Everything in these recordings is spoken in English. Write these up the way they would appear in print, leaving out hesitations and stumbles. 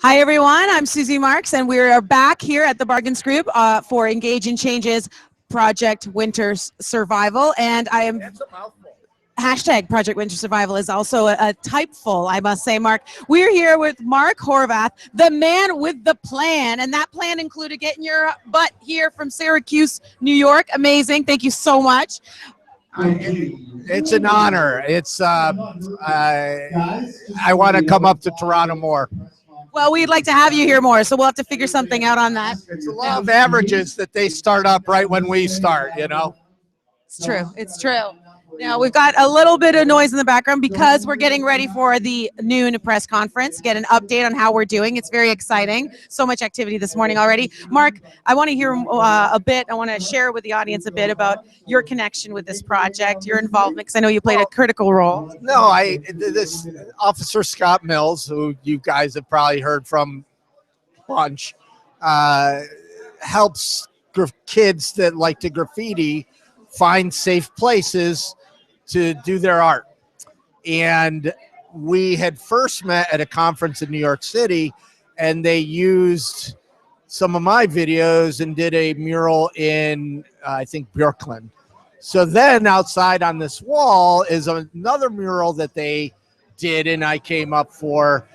Hi, everyone. I'm Susie Marks, and we are back here at the Bargains Group for Engage in Changes Project Winter Survival. And I am hashtag Project Winter Survival is also a typeful, I must say, Mark. We're here with Mark Horvath, the man with the plan, and that plan included getting your butt here from Syracuse, New York. Amazing. Thank you so much. It's an honor. It's I want to come up to Toronto more. Well, we'd like to have you here more, so we'll have to figure something out on that. It's a law of averages that they start up right when we start, you know? It's true. It's true. Now, we've got a little bit of noise in the background because we're getting ready for the noon press conference, get an update on how we're doing. It's very exciting. So much activity this morning already. Mark, I want to hear a bit. I want to share with the audience a bit about your connection with this project, your involvement, because I know you played a critical role. No, this Officer Scott Mills, who you guys have probably heard from a bunch, helps kids that like to graffiti find safe places to do their art. And we had first met at a conference in New York City, and they used some of my videos and did a mural in, I think, Brooklyn. So then outside on this wall is another mural that they did, and I came up for.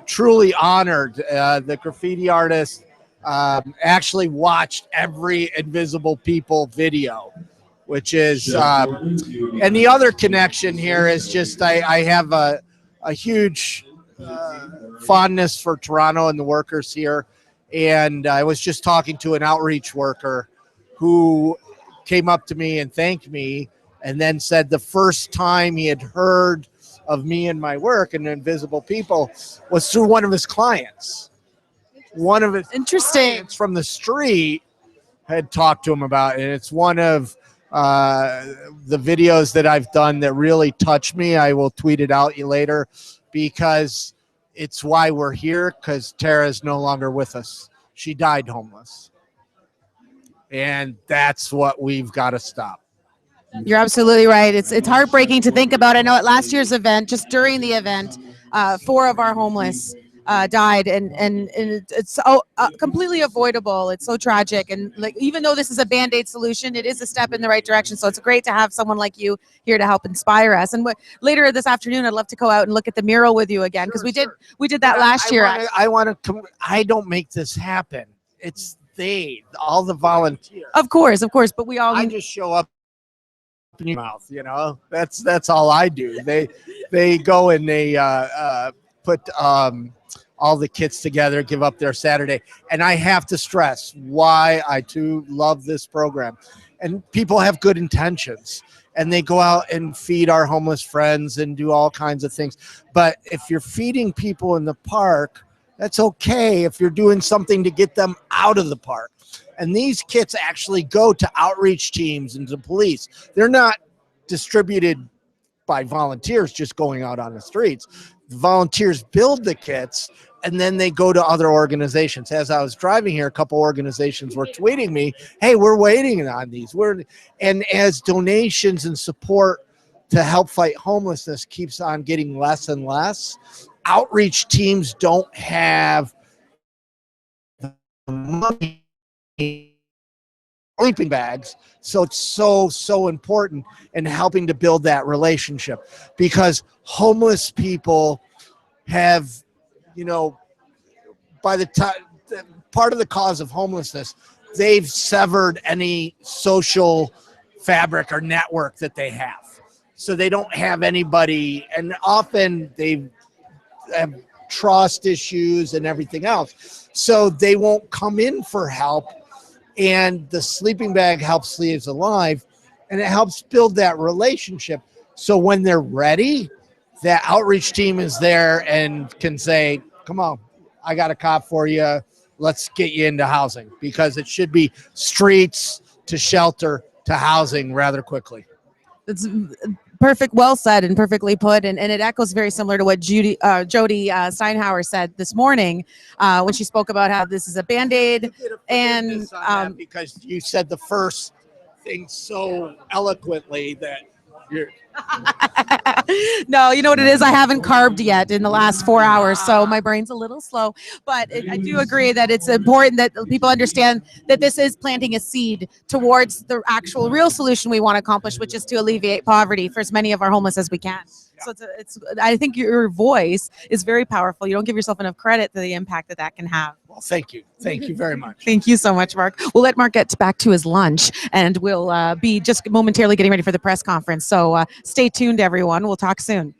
Truly honored. The graffiti artist actually watched every Invisible People video, which is, and the other connection here is just I have a huge fondness for Toronto and the workers here. And I was just talking to an outreach worker who came up to me and thanked me, and then said the first time he had heard of me and my work and Invisible People was through one of his clients. One of his clients from the street had talked to him about it. It's one of the videos that I've done that really touched me. I will tweet it out later because it's why we're here, because Tara is no longer with us. She died homeless. And that's what we've got to stop. You're absolutely right. It's heartbreaking to think about. I know at last year's event, just during the event, 4 of our homeless died, and it's completely avoidable. It's so tragic, and like even though this is a Band-Aid solution, it is a step in the right direction. So it's great to have someone like you here to help inspire us. And later this afternoon, I'd love to go out and look at the mural with you again, because we did that last year. I don't make this happen. It's all the volunteers. Of course, but we all. I just show up in your mouth, you know. That's all I do. They go and they put all the kids together, give up their Saturday. And I have to stress why I too love this program. And people have good intentions, and they go out and feed our homeless friends and do all kinds of things. But if you're feeding people in the park, that's okay if you're doing something to get them out of the park. And these kits actually go to outreach teams and to police. They're not distributed by volunteers just going out on the streets. The volunteers build the kits, and then they go to other organizations. As I was driving here, a couple organizations were tweeting me, hey, we're waiting on these. And as donations and support to help fight homelessness keeps on getting less and less, outreach teams don't have the money, sleeping bags. So it's so important in helping to build that relationship, because homeless people have, you know, by the time part of the cause of homelessness, they've severed any social fabric or network that they have. So they don't have anybody, and often they have trust issues and everything else. So they won't come in for help. And the sleeping bag helps Sleeves alive, and it helps build that relationship. So when they're ready, that outreach team is there and can say, come on, I got a cop for you. Let's get you into housing, because it should be streets to shelter to housing rather quickly. It's perfect, well said, and perfectly put, and it echoes very similar to what Jody Steinhauer said this morning when she spoke about how this is a Band-Aid. And because you said the first thing so eloquently that No, you know what it is? I haven't carved yet in the last 4 hours, so my brain's a little slow. But I do agree that it's important that people understand that this is planting a seed towards the actual real solution we want to accomplish, which is to alleviate poverty for as many of our homeless as we can. So it's I think your voice is very powerful. You don't give yourself enough credit to the impact that that can have. Well, thank you. Thank you very much. Thank you so much, Mark. We'll let Mark get back to his lunch, and we'll be just momentarily getting ready for the press conference. So stay tuned, everyone. We'll talk soon.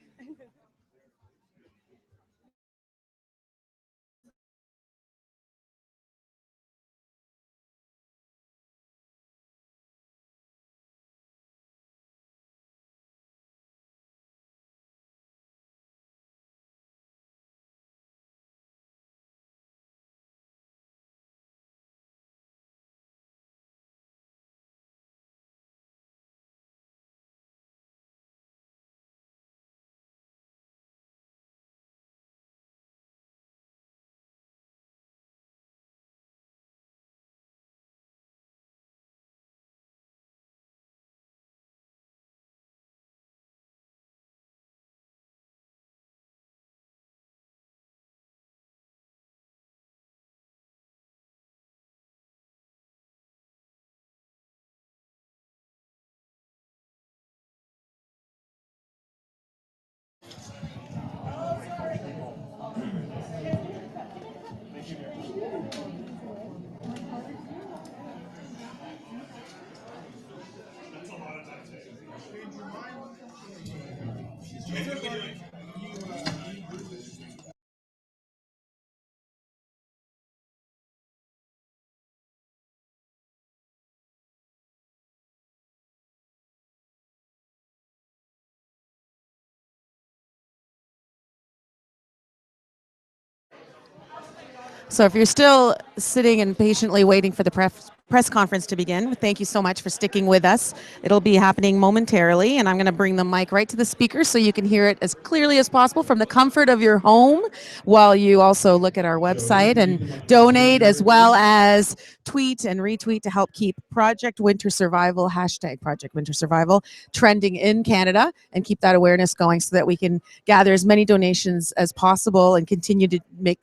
So if you're still sitting and patiently waiting for the press conference to begin, thank you so much for sticking with us. It'll be happening momentarily, and I'm going to bring the mic right to the speaker so you can hear it as clearly as possible from the comfort of your home, while you also look at our website and donate, as well as tweet and retweet to help keep Project Winter Survival, hashtag Project Winter Survival, trending in Canada, and keep that awareness going so that we can gather as many donations as possible and continue to make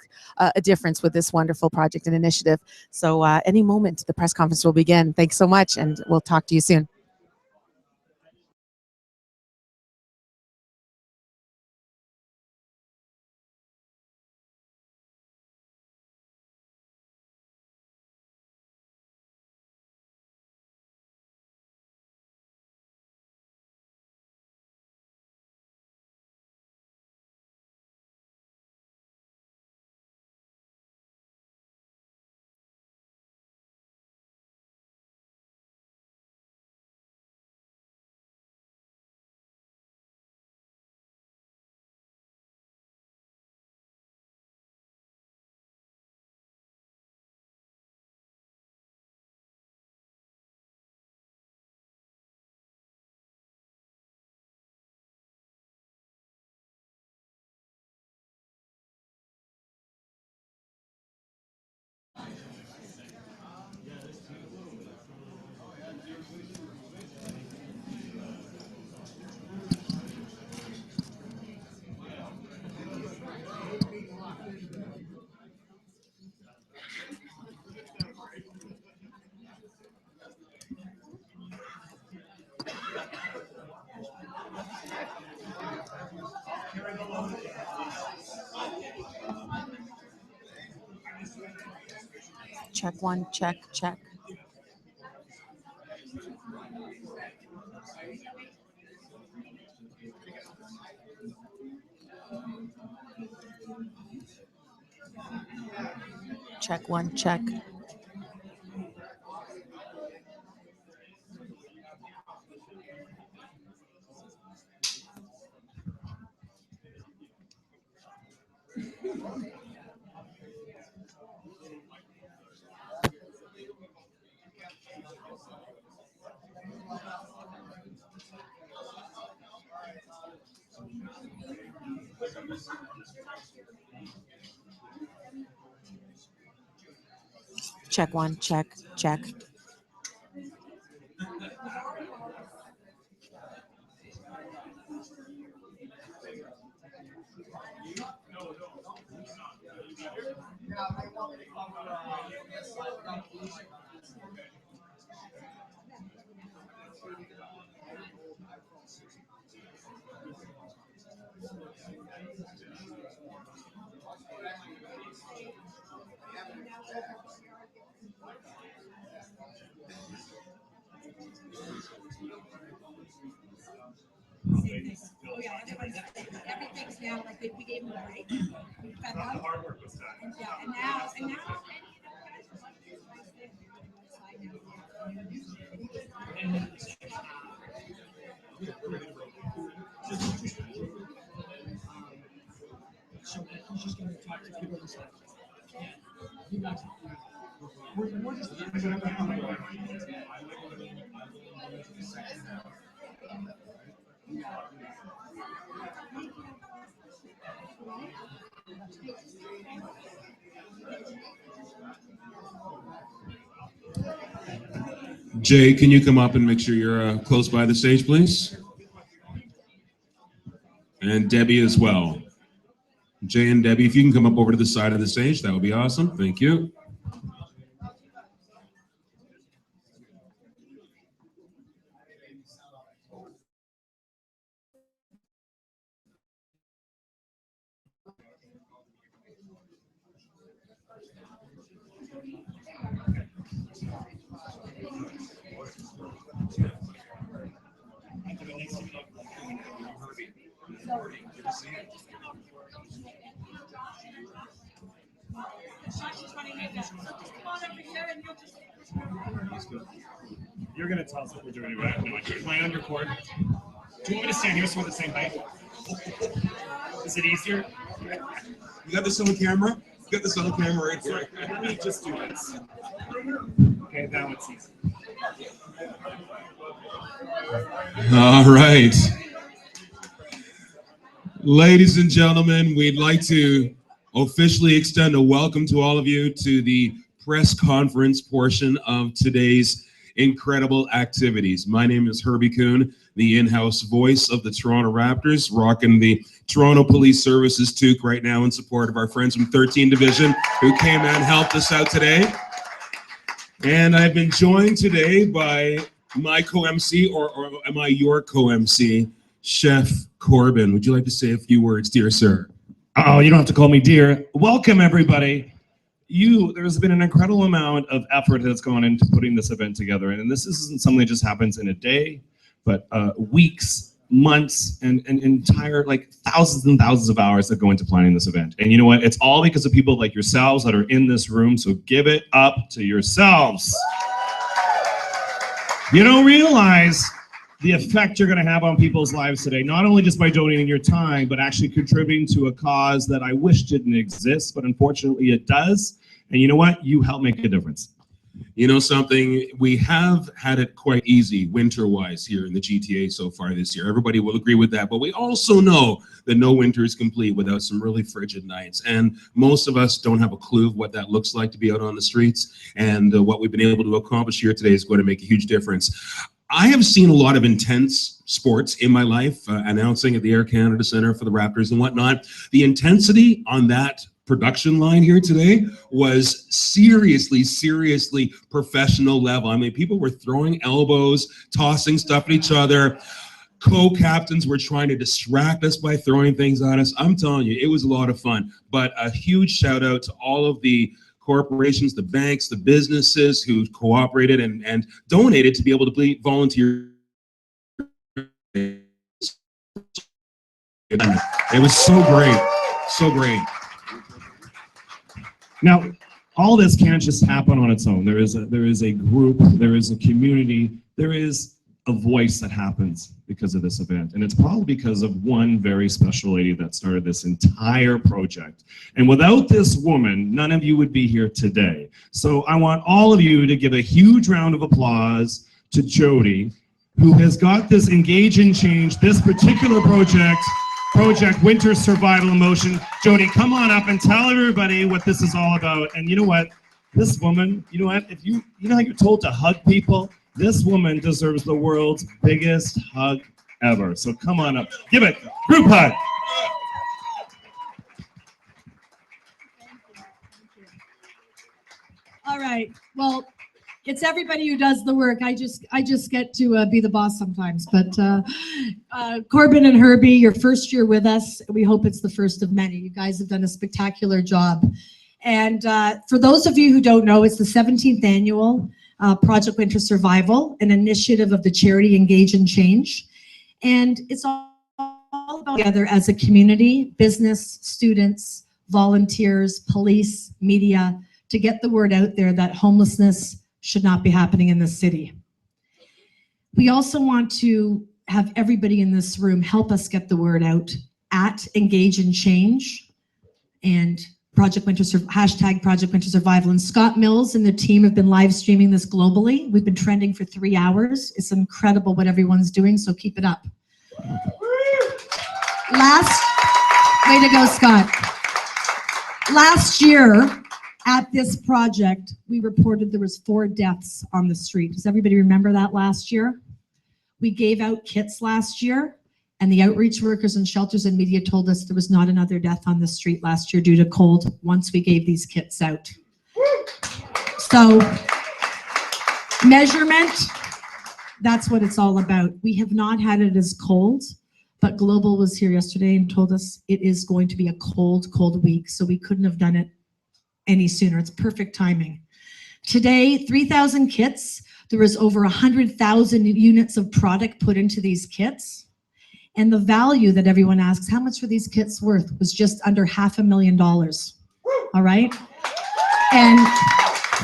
a difference with this wonderful project and initiative. So any moment, the press conference will begin. Thanks so much, and we'll talk to you soon. Check one, check, check. Check one, check. Check one, check, check. Oh yeah, everything's now like we gave them a break. We fed them. The hard work was done. Yeah, and now. So he's just going to talk to people this you guys. We're just Jay, can you come up and make sure you're close by the stage, please? And Debbie as well. Jay and Debbie, if you can come up over to the side of the stage, that would be awesome. Thank you. You're going to tell us what we're doing. I have no idea. Am I on record? Do you want me to stand here so we're the same height? Is it easier? You got this on camera? You got this on camera right here. Let me just do this. Okay, now it's easy. All right. Ladies and gentlemen, we'd like to officially extend a welcome to all of you to the press conference portion of today's incredible activities. My name is Herbie Kuhn, the in-house voice of the Toronto Raptors, rocking the Toronto Police Services toque right now in support of our friends from 13 Division who came and helped us out today. And I've been joined today by my co-MC, or am I your co-MC, Chef Corbin. Would you like to say a few words, dear sir? Oh, you don't have to call me dear. Welcome, everybody. There's been an incredible amount of effort that's gone into putting this event together. And this isn't something that just happens in a day, but weeks, months, and entire, like thousands and thousands of hours that go into planning this event. And you know what? It's all because of people like yourselves that are in this room. So give it up to yourselves. You don't realize the effect you're going to have on people's lives today, not only just by donating your time, but actually contributing to a cause that I wish didn't exist, but unfortunately it does. And you know what? You help make a difference. You know something, we have had it quite easy winter-wise here in the GTA so far this year. Everybody will agree with that, but we also know that no winter is complete without some really frigid nights. And most of us don't have a clue of what that looks like to be out on the streets. And what we've been able to accomplish here today is going to make a huge difference. I have seen a lot of intense sports in my life, announcing at the Air Canada Centre for the Raptors and whatnot. The intensity on that production line here today was seriously professional level. I mean, people were throwing elbows, tossing stuff at each other. Co-captains were trying to distract us by throwing things at us. I'm telling you, it was a lot of fun. But a huge shout out to all of the corporations, the banks, the businesses who cooperated and donated to be able to volunteer. It was so great. Now, all this can't just happen on its own. There is a group, there is a community, there is a voice that happens because of this event. And it's probably because of one very special lady that started this entire project. And without this woman, none of you would be here today. So I want all of you to give a huge round of applause to Jody, who has got this Engage and Change, this particular project Winter Survival Emotion. Jody, come on up and tell everybody what this is all about. And you know what? This woman, you know what? If you know how you're told to hug people? This woman deserves the world's biggest hug ever. So come on up. Give it. Group hug. All right. Well, it's everybody who does the work. I just get to be the boss sometimes. But Corbin and Herbie, your first year with us. We hope it's the first of many. You guys have done a spectacular job. And for those of you who don't know, it's the 17th annual Project Winter Survival, an initiative of the charity Engage and Change. And it's all about together as a community, business, students, volunteers, police, media, to get the word out there that homelessness should not be happening in this city. We also want to have everybody in this room help us get the word out at Engage and Change and hashtag Project Winter Survival. And Scott Mills and the team have been live streaming this globally. We've been trending for 3 hours. It's incredible what everyone's doing, so keep it up. Way to go, Scott. Last year, at this project, we reported there was 4 deaths on the street. Does everybody remember that last year? We gave out kits last year, and the outreach workers and shelters and media told us there was not another death on the street last year due to cold once we gave these kits out. So, measurement, that's what it's all about. We have not had it as cold, but Global was here yesterday and told us it is going to be a cold, cold week, so we couldn't have done it any sooner. It's perfect timing. Today, 3,000 kits. There was over 100,000 units of product put into these kits. And the value that everyone asks, how much were these kits worth, was just under $500,000. All right? And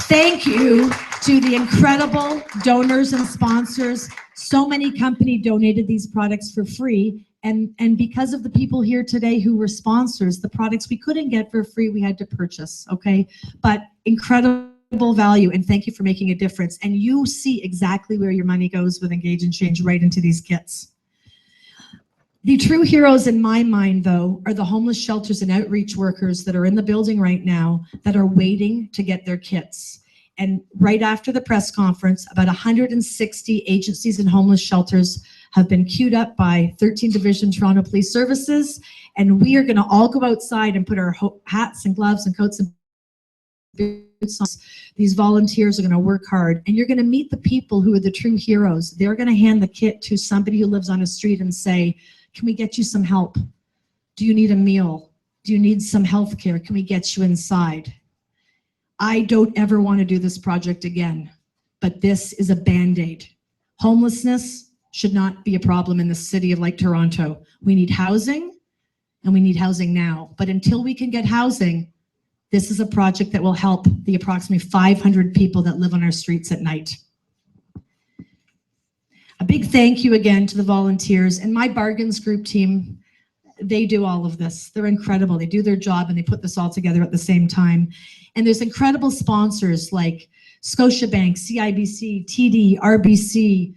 thank you to the incredible donors and sponsors. So many companies donated these products for free. And because of the people here today who were sponsors, the products we couldn't get for free, we had to purchase, okay? But incredible value, and thank you for making a difference. And you see exactly where your money goes with Engage and Change, right into these kits. The true heroes in my mind, though, are the homeless shelters and outreach workers that are in the building right now that are waiting to get their kits. And right after the press conference, about 160 agencies and homeless shelters have been queued up by 13th Division Toronto Police Services, and we are going to all go outside and put our hats and gloves and coats and boots on. These volunteers are going to work hard, and you're going to meet the people who are the true heroes. They're going to hand the kit to somebody who lives on a street and say, can we get you some help? Do you need a meal? Do you need some health care? Can we get you inside? I don't ever want to do this project again, but this is a Band-Aid. Homelessness should not be a problem in the city of like Toronto. We need housing, and we need housing now. But until we can get housing, this is a project that will help the approximately 500 people that live on our streets at night. A big thank you again to the volunteers and my bargains group team. They do all of this. They're incredible. They do their job and they put this all together at the same time. And there's incredible sponsors like Scotiabank, CIBC, TD, RBC,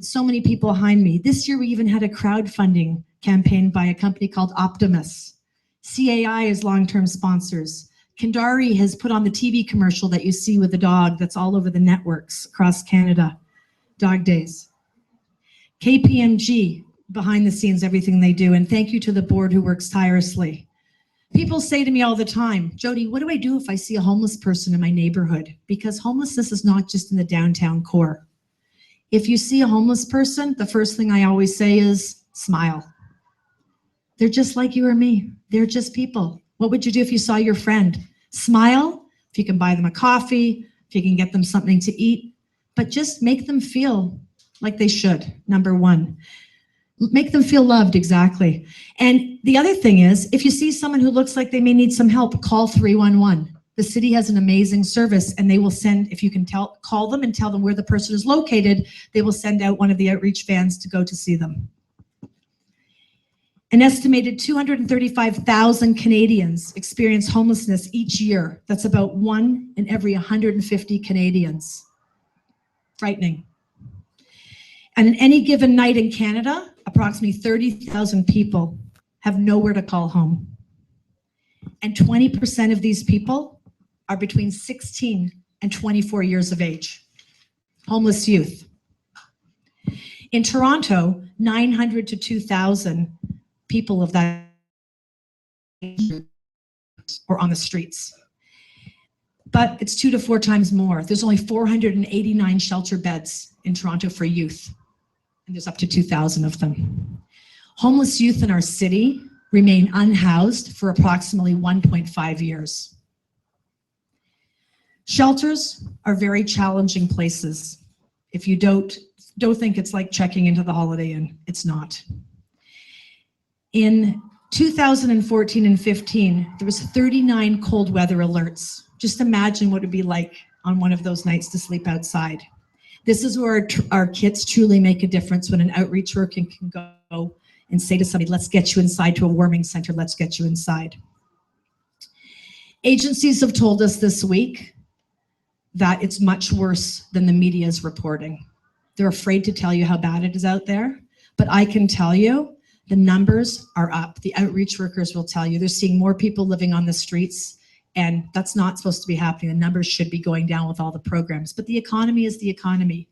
so many people behind me. This year we even had a crowdfunding campaign by a company called Optimus. CAI is long-term sponsors. Kendari has put on the TV commercial that you see with the dog that's all over the networks across Canada, Dog Days. KPMG, behind the scenes, everything they do, and thank you to the board who works tirelessly. People say to me all the time, Jody, what do I do if I see a homeless person in my neighborhood? Because homelessness is not just in the downtown core. If you see a homeless person, the first thing I always say is smile. They're just like you or me. They're just people. What would you do if you saw your friend? Smile, if you can buy them a coffee, if you can get them something to eat, but just make them feel like they should, number one. Make them feel loved, exactly. And the other thing is, if you see someone who looks like they may need some help, call 311. The city has an amazing service, and they will send, if you can call them and tell them where the person is located, they will send out one of the outreach vans to go to see them. An estimated 235,000 Canadians experience homelessness each year. That's about 1 in every 150 Canadians. Frightening. And in any given night in Canada, approximately 30,000 people have nowhere to call home. And 20% of these people are between 16 and 24 years of age. Homeless youth. In Toronto, 900 to 2,000 people of that age are on the streets. but it's 2 to 4 times more. There's only 489 shelter beds in Toronto for youth, and there's up to 2,000 of them. Homeless youth in our city remain unhoused for approximately 1.5 years. Shelters are very challenging places. If you don't think it's like checking into the Holiday Inn, it's not. In 2014 and 15, there was 39 cold weather alerts. Just imagine what it'd be like on one of those nights to sleep outside. This is where our kits truly make a difference, when an outreach worker can go and say to somebody, let's get you inside to a warming center, let's get you inside. Agencies have told us this week that it's much worse than the media is reporting. They're afraid to tell you how bad it is out there, but I can tell you the numbers are up. The outreach workers will tell you they're seeing more people living on the streets, and that's not supposed to be happening. The numbers should be going down with all the programs, but the economy is the economy.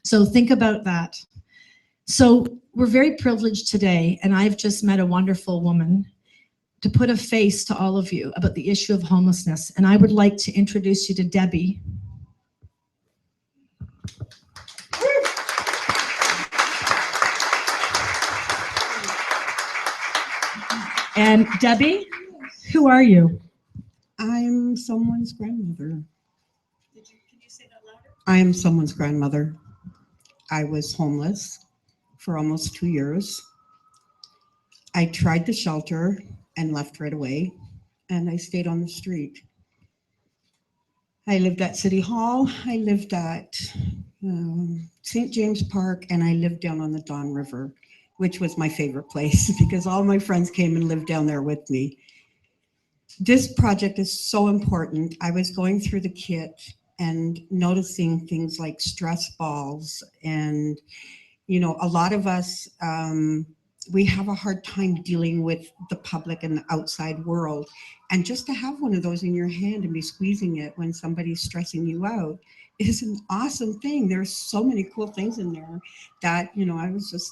So think about that. So we're very privileged today, and I've just met a wonderful woman to put a face to all of you about the issue of homelessness. And I would like to introduce you to Debbie. And Debbie, who are you? I'm someone's grandmother. Can you say that louder? I am someone's grandmother. I was homeless for almost 2 years. I tried the shelter and left right away, and I stayed on the street. I lived at City Hall, I lived at St. James Park, and I lived down on the Don River, which was my favorite place because all my friends came and lived down there with me. This project is so important. I was going through the kit and noticing things like stress balls, and you know, a lot of us, we have a hard time dealing with the public and the outside world. And just to have one of those in your hand and be squeezing it when somebody's stressing you out is an awesome thing. There's so many cool things in there that, you know, I was just,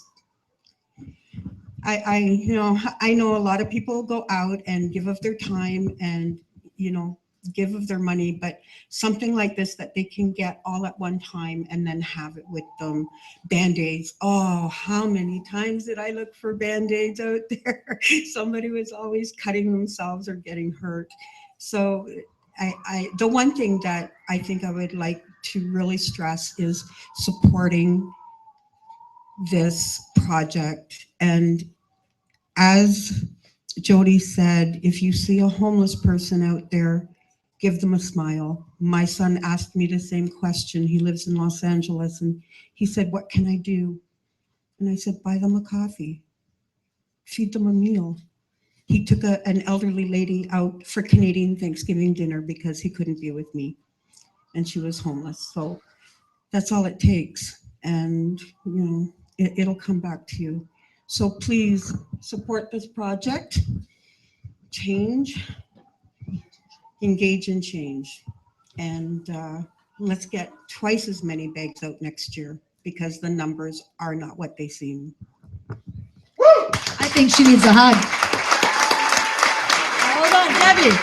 I know a lot of people go out and give of their time and, you know, give of their money, but something like this that they can get all at one time and then have it with them. Band-Aids. Oh, how many times did I look for Band-Aids out there? Somebody was always cutting themselves or getting hurt. So the one thing that I think I would like to really stress is supporting this project. And as Jody said, if you see a homeless person out there, give them a smile. My son asked me the same question. He lives in Los Angeles, and he said, what can I do? And I said, buy them a coffee, feed them a meal. He took an elderly lady out for Canadian Thanksgiving dinner because he couldn't be with me, and she was homeless. So that's all it takes. And you know, it'll come back to you. So please support this project. Change. Engage in change, and let's get twice as many bags out next year because the numbers are not what they seem. I think she needs a hug. Hold on, Debbie.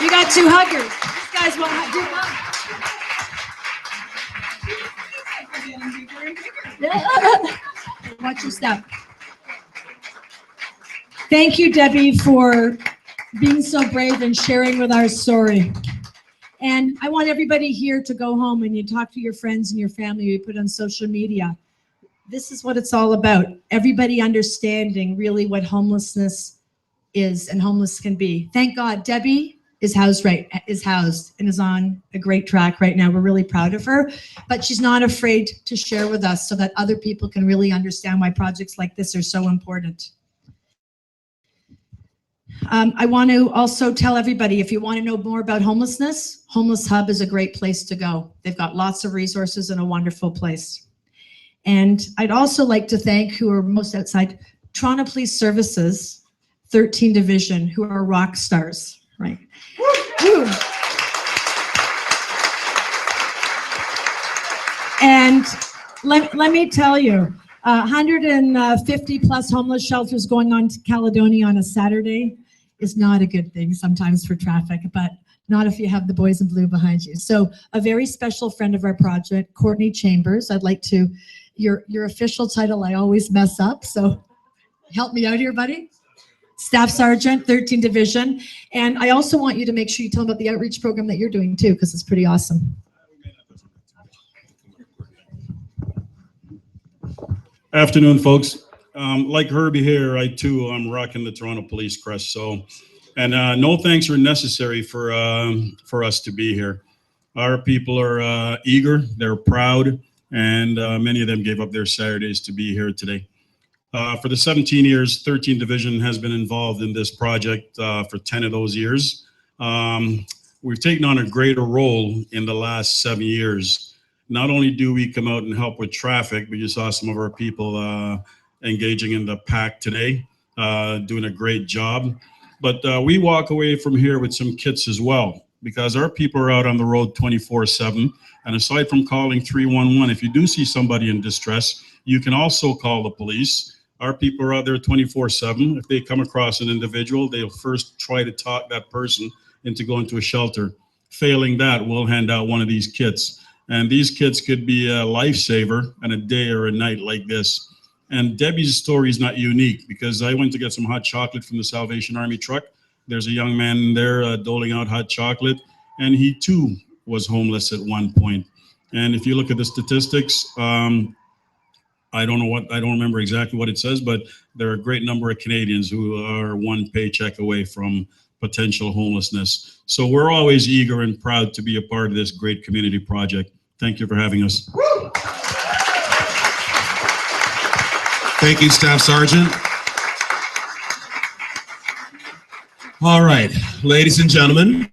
You got 2 huggers. These guys won't do hug. Watch your step. Thank you, Debbie, for being so brave and sharing with our story. And I want everybody here to go home and you talk to your friends and your family, you put on social media. This is what it's all about. Everybody understanding really what homelessness is and homeless can be. Thank God Debbie is housed and is on a great track right now. We're really proud of her, but she's not afraid to share with us so that other people can really understand why projects like this are so important. I want to also tell everybody, if you want to know more about homelessness, Homeless Hub is a great place to go. They've got lots of resources and a wonderful place. And I'd also like to thank, who are most outside, Toronto Police Services, 13 Division, who are rock stars, right? Woo. And let me tell you, 150 plus homeless shelters going on to Caledonia on a Saturday. is not a good thing sometimes for traffic, but not if you have the boys in blue behind you. So a very special friend of our project, Courtney Chambers. I'd like to, your official title I always mess up, so help me out here, buddy. Staff Sergeant, 13th Division. And I also want you to make sure you tell them about the outreach program that you're doing too, because it's pretty awesome. Afternoon, folks. Like Herbie here, I'm rocking the Toronto Police crest. So, and no thanks are necessary for us to be here. Our people are eager, they're proud, and many of them gave up their Saturdays to be here today. For the 17 years, 13th Division has been involved in this project for 10 of those years. We've taken on a greater role in the last 7 years. Not only do we come out and help with traffic, but you saw some of our people engaging in the pack today, doing a great job. But we walk away from here with some kits as well, because our people are out on the road 24/7. And aside from calling 311, if you do see somebody in distress, you can also call the police. Our people are out there 24/7. If they come across an individual, they'll first try to talk that person into going to a shelter. Failing that, we'll hand out one of these kits. And these kits could be a lifesaver on a day or a night like this. And Debbie's story is not unique, because I went to get some hot chocolate from the Salvation Army truck. There's a young man there doling out hot chocolate, and he too was homeless at one point. And if you look at the statistics, I don't remember exactly what it says, but there are a great number of Canadians who are one paycheck away from potential homelessness. So we're always eager and proud to be a part of this great community project. Thank you for having us. Thank you, Staff Sergeant. All right, ladies and gentlemen.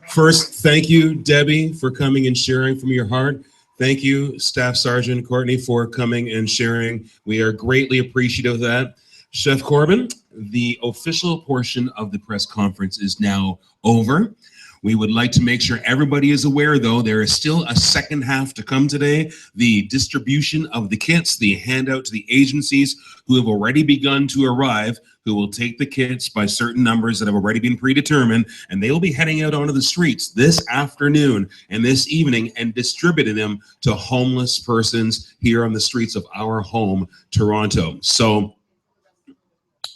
First, thank you, Debbie, for coming and sharing from your heart. Thank you, Staff Sergeant Courtney, for coming and sharing. We are greatly appreciative of that. Chef Corbin, the official portion of the press conference is now over. We would like to make sure everybody is aware, though, there is still a second half to come today. The distribution of the kits, the handout to the agencies who have already begun to arrive, who will take the kits by certain numbers that have already been predetermined, and they will be heading out onto the streets this afternoon and this evening and distributing them to homeless persons here on the streets of our home, Toronto. So,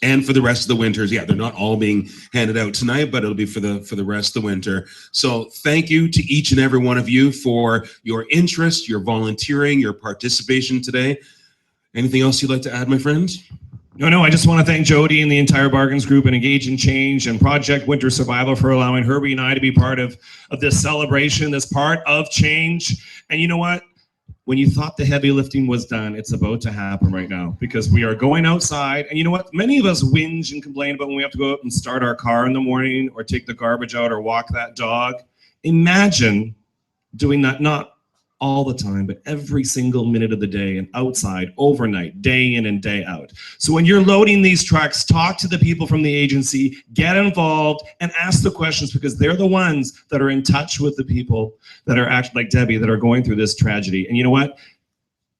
and for the rest of the winters, yeah, they're not all being handed out tonight, but it'll be for the rest of the winter. So thank you to each and every one of you for your interest, your volunteering, your participation today. Anything else you'd like to add, my friend? No, I just want to thank Jody and the entire Bargains Group and Engage in Change and Project Winter Survival for allowing Herbie and I to be part of this celebration, this part of change. And you know what? When you thought the heavy lifting was done, it's about to happen right now, because we are going outside. And you know what? Many of us whinge and complain about when we have to go out and start our car in the morning or take the garbage out or walk that dog. Imagine doing that, not all the time, but every single minute of the day and outside, overnight, day in and day out. So when you're loading these trucks, talk to the people from the agency, get involved, and ask the questions, because they're the ones that are in touch with the people that are actually, like Debbie, that are going through this tragedy. And you know what?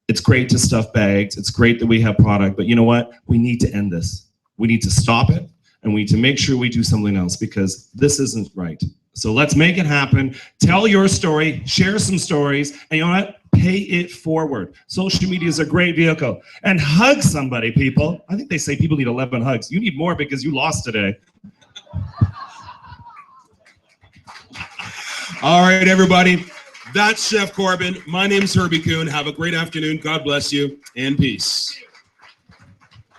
It's great to stuff bags. It's great that we have product, but you know what? We need to end this. We need to stop it, and we need to make sure we do something else, because this isn't right. So let's make it happen. Tell your story, share some stories, and you know what? Pay it forward. Social media is a great vehicle. And hug somebody, people. I think they say people need 11 hugs. You need more because you lost today. All right, everybody. That's Chef Corbin. My name's Herbie Kuhn. Have a great afternoon. God bless you, and peace.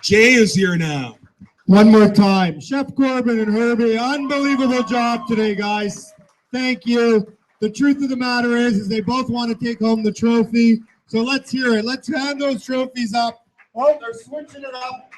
Jay is here now. One more time, Chef Corbin and Herbie, unbelievable job today, guys. Thank you. The truth of the matter is they both want to take home the trophy. So let's hear it. Let's hand those trophies up. Oh, they're switching it up.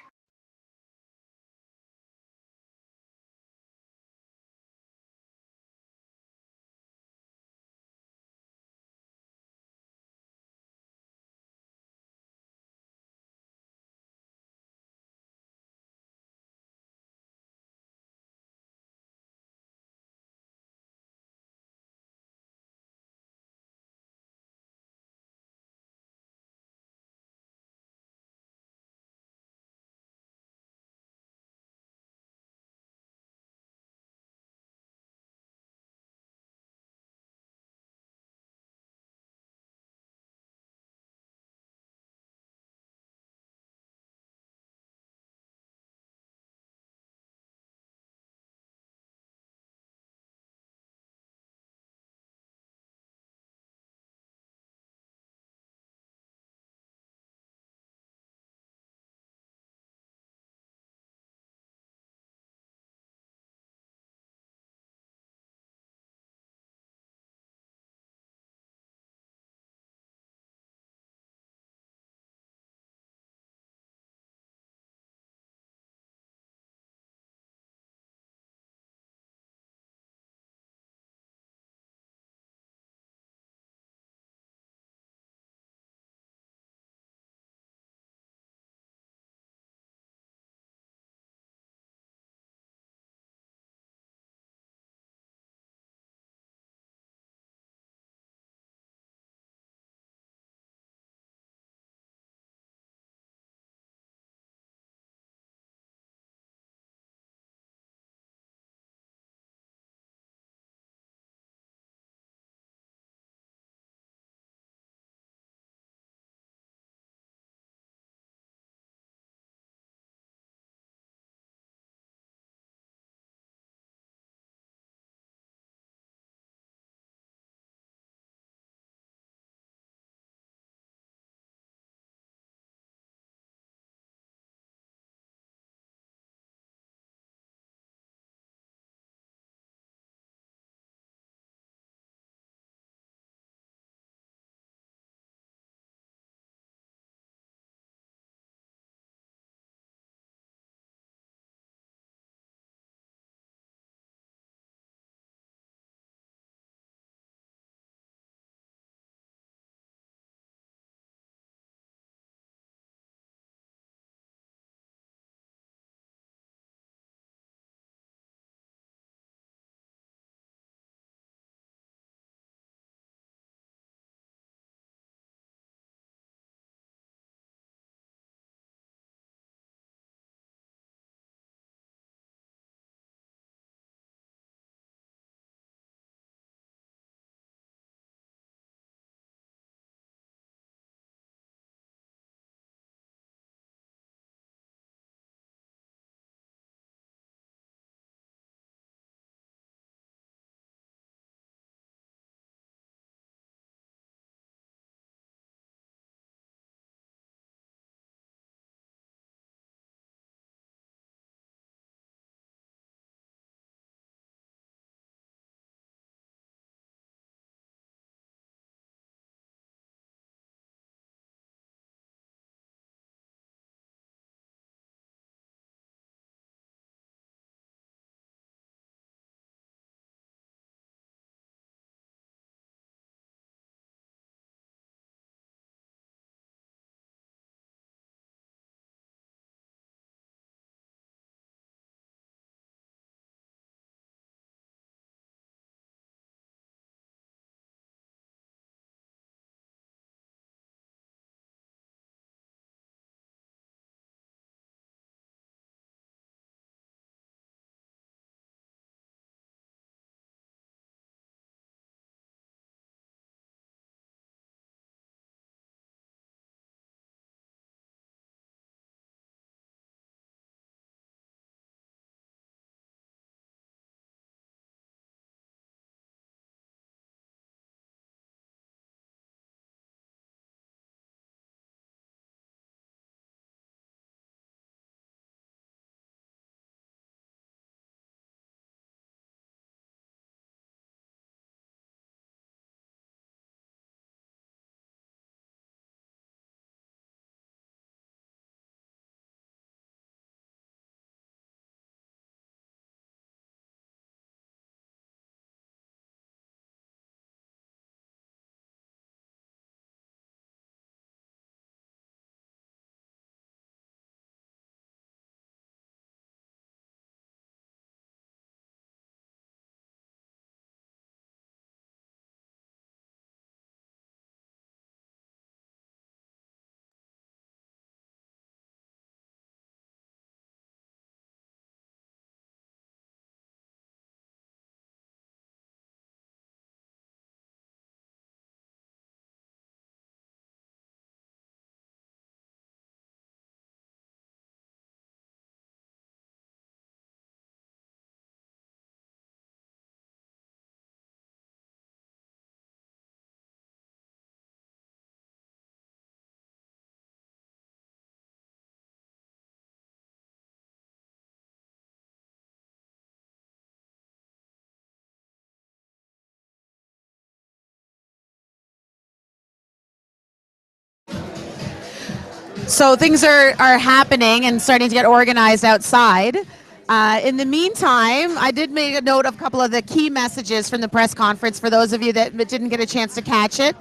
So things are happening and starting to get organized outside. In the meantime, I did make a note of a couple of the key messages from the press conference for those of you that didn't get a chance to catch it.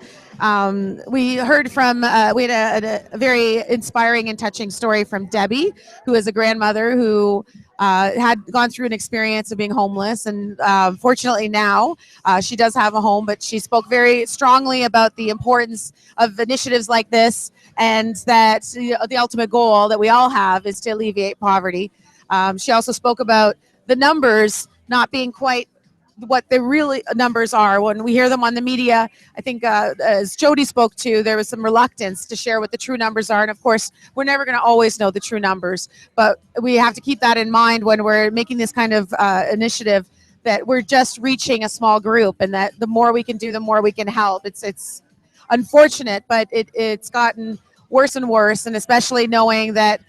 We heard from, we had a very inspiring and touching story from Debbie, who is a grandmother who had gone through an experience of being homeless, and fortunately now she does have a home, but she spoke very strongly about the importance of initiatives like this, and that the ultimate goal that we all have is to alleviate poverty. She also spoke about the numbers not being quite what the real numbers are. When we hear them on the media, I think as Jody spoke to, there was some reluctance to share what the true numbers are. And of course, we're never going to always know the true numbers, but we have to keep that in mind when we're making this kind of initiative, that we're just reaching a small group, and that the more we can do, the more we can help. It's unfortunate, but it's gotten worse and worse, and especially knowing that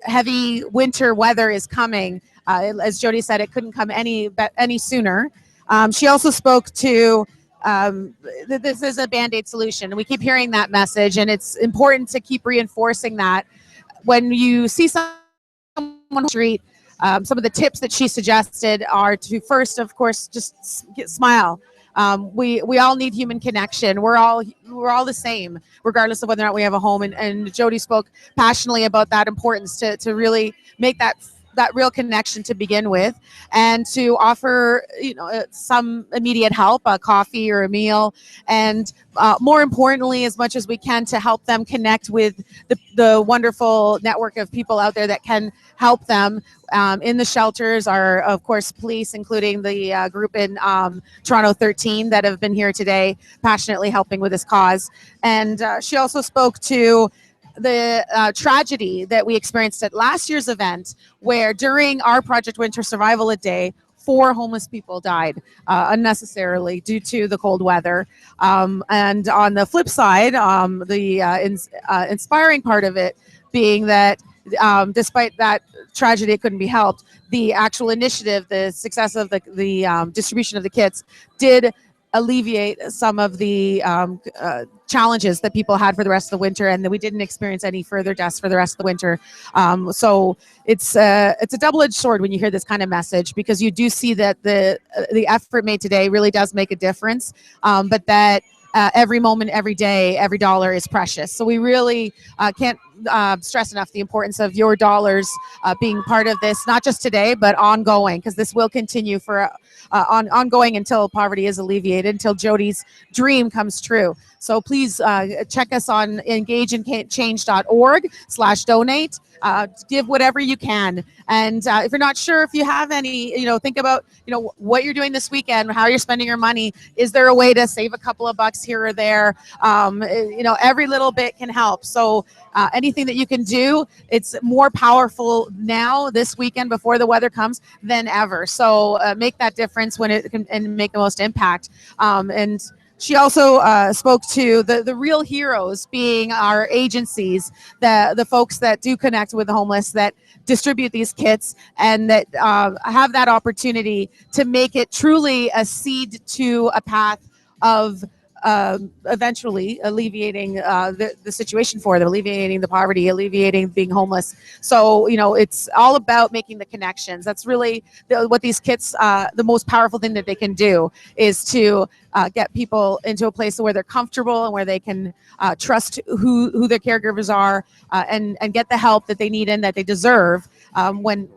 heavy winter weather is coming. As Jody said, it couldn't come any sooner. She also spoke to this is a Band-Aid solution. We keep hearing that message, and it's important to keep reinforcing that. When you see someone on the street, some of the tips that she suggested are to first, of course, just smile. We all need human connection. We're all the same, regardless of whether or not we have a home. And Jody spoke passionately about that importance to really make that real connection to begin with, and to offer some immediate help, a coffee or a meal, and more importantly, as much as we can, to help them connect with the wonderful network of people out there that can help them. In the shelters are, of course, police, including the group in Toronto 13 that have been here today passionately helping with this cause. And she also spoke to the tragedy that we experienced at last year's event, where during our Project Winter Survival a Day, 4 homeless people died unnecessarily due to the cold weather. And on the flip side, the inspiring part of it being that despite that tragedy, it couldn't be helped. The actual initiative, the success of the distribution of the kits did alleviate some of the challenges that people had for the rest of the winter, and that we didn't experience any further deaths for the rest of the winter. So it's a double-edged sword when you hear this kind of message, because you do see that the effort made today really does make a difference, but that every moment, every day, every dollar is precious. So we really can't stress enough the importance of your dollars being part of this, not just today, but ongoing, because this will continue for ongoing until poverty is alleviated, until Jody's dream comes true. So please check us on engageinchange.org/donate. Give whatever you can. And if you're not sure if you have any, think about, what you're doing this weekend, how you're spending your money. Is there a way to save a couple of bucks here or there? Every little bit can help. So anything that you can do, it's more powerful now this weekend before the weather comes than ever. So make that difference when it can, and make the most impact. And she also spoke to the real heroes being our agencies, the folks that do connect with the homeless, that distribute these kits, and that have that opportunity to make it truly a seed to a path of eventually alleviating the situation for them, alleviating the poverty, alleviating being homeless. So, it's all about making the connections. That's really what these kits, the most powerful thing that they can do is to get people into a place where they're comfortable and where they can trust who their caregivers are, and get the help that they need and that they deserve when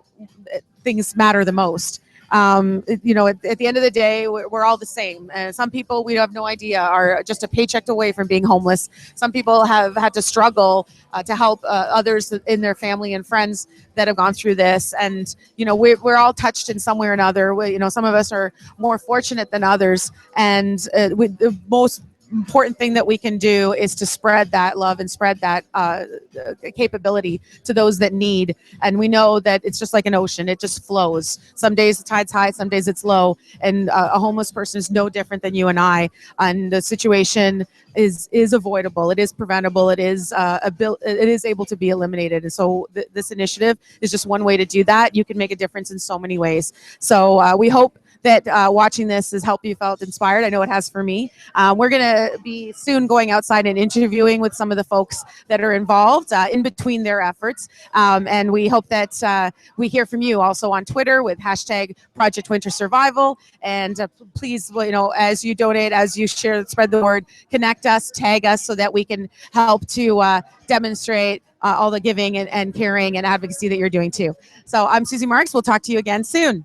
things matter the most. At the end of the day, we're all the same. And some people, we have no idea, are just a paycheck away from being homeless. Some people have had to struggle to help others in their family and friends that have gone through this. And, we're all touched in some way or another. Some of us are more fortunate than others. And the most important thing that we can do is to spread that love and spread that capability to those that need. And we know that it's just like an ocean. It just flows. Some days the tide's high, some days it's low. And a homeless person is no different than you and I. And the situation is avoidable. It is preventable. It is able to be eliminated. And so this initiative is just one way to do that. You can make a difference in so many ways. So we hope that watching this has helped you felt inspired. I know it has for me. We're going to be soon going outside and interviewing with some of the folks that are involved in between their efforts. And we hope that we hear from you also on Twitter with hashtag Project Winter Survival. And please, as you donate, as you share, spread the word, connect us, tag us so that we can help to demonstrate all the giving and caring and advocacy that you're doing too. So I'm Susie Marks. We'll talk to you again soon.